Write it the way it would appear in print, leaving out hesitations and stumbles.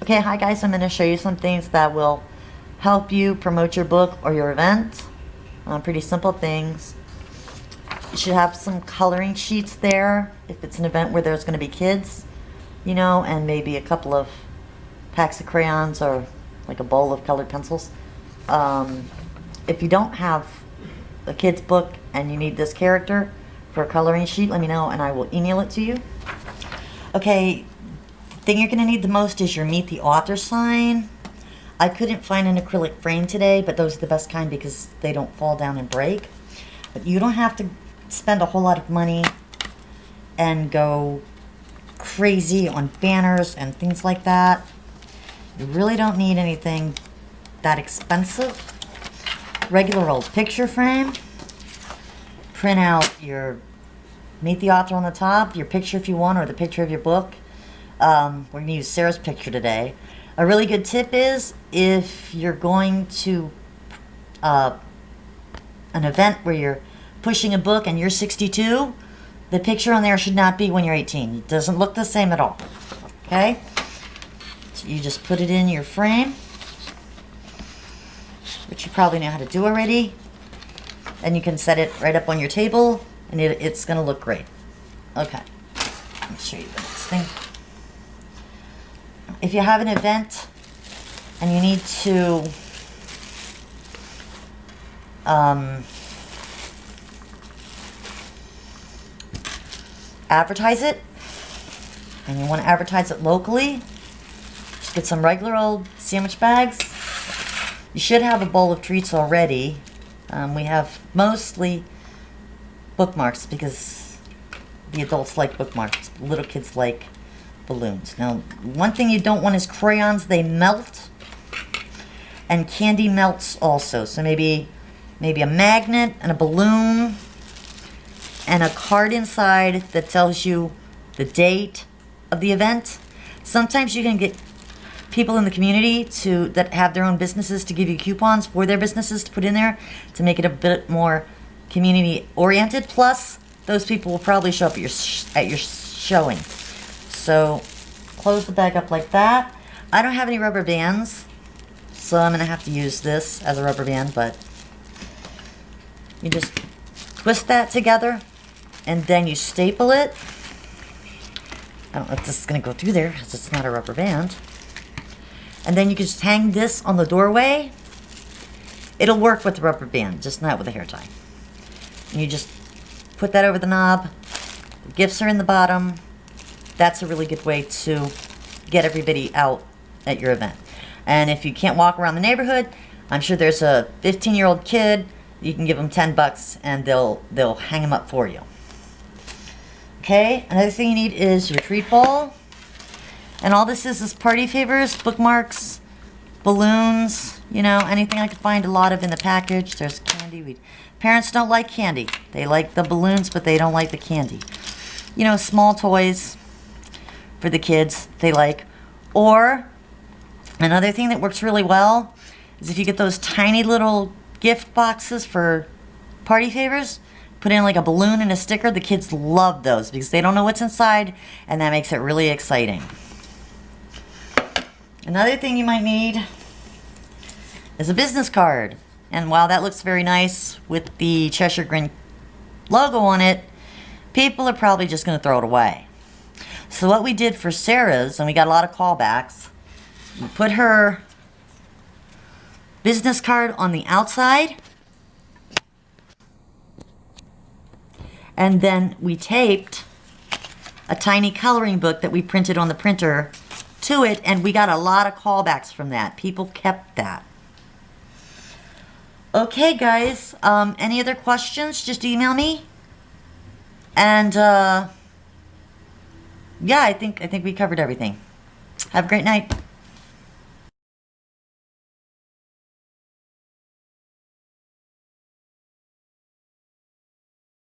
Okay, hi guys, I'm going to show you some things that will help you promote your book or your event. Pretty simple things. You should have some coloring sheets there if it's an event where there's going to be kids, and maybe a couple of packs of crayons or like a bowl of colored pencils. If you don't have a kid's book and you need this character for a coloring sheet, let me know and I will email it to you. Okay, the thing you're going to need the most is your Meet the Author sign. I couldn't find an acrylic frame today, but those are the best kind because they don't fall down and break. But you don't have to spend a whole lot of money and go crazy on banners and things like that. You really don't need anything that expensive. Regular old picture frame. Print out your Meet the Author on the top, your picture if you want, or the picture of your book. We're going to use Sarah's picture today. A really good tip is if you're going to an event where you're pushing a book and you're 62, the picture on there should not be when you're 18. It doesn't look the same at all. Okay? So you just put it in your frame, which you probably know how to do already. And you can set it right up on your table and it's going to look great. Okay. Let me show you the next thing. If you have an event and you need to advertise it, and you want to advertise it locally, just get some regular old sandwich bags. You should have a bowl of treats already. We have mostly bookmarks because the adults like bookmarks. Little kids like balloons. Now, one thing you don't want is crayons. They melt, and candy melts also. So maybe a magnet and a balloon and a card inside that tells you the date of the event. Sometimes you can get people in the community that have their own businesses to give you coupons for their businesses to put in there to make it a bit more community oriented. Plus, those people will probably show up at your showing. So close the bag up like that. I don't have any rubber bands, so I'm gonna have to use this as a rubber band, but you just twist that together and then you staple it. I don't know if this is gonna go through there because it's not a rubber band. And then you can just hang this on the doorway. It'll work with the rubber band, just not with a hair tie. And you just put that over the knob. The gifts are in the bottom. That's a really good way to get everybody out at your event. And if you can't walk around the neighborhood, I'm sure there's a 15-year-old kid. You can give them 10 bucks and they'll hang them up for you. Okay, another thing you need is your treat ball. And all this is party favors, bookmarks, balloons, anything I could find a lot of in the package. There's candy. Parents don't like candy. They like the balloons, but they don't like the candy. Small toys for the kids they like. Or another thing that works really well is if you get those tiny little gift boxes for party favors, put in like a balloon and a sticker. The kids love those because they don't know what's inside, and that makes it really exciting. Another thing you might need is a business card. And while that looks very nice with the Cheshire Grin logo on it, people are probably just going to throw it away. So what we did for Sarah's, and we got a lot of callbacks, we put her business card on the outside, and then we taped a tiny coloring book that we printed on the printer to it, and we got a lot of callbacks from that. People kept that. Okay, guys, any other questions, just email me. And yeah, I think we covered everything. Have a great night.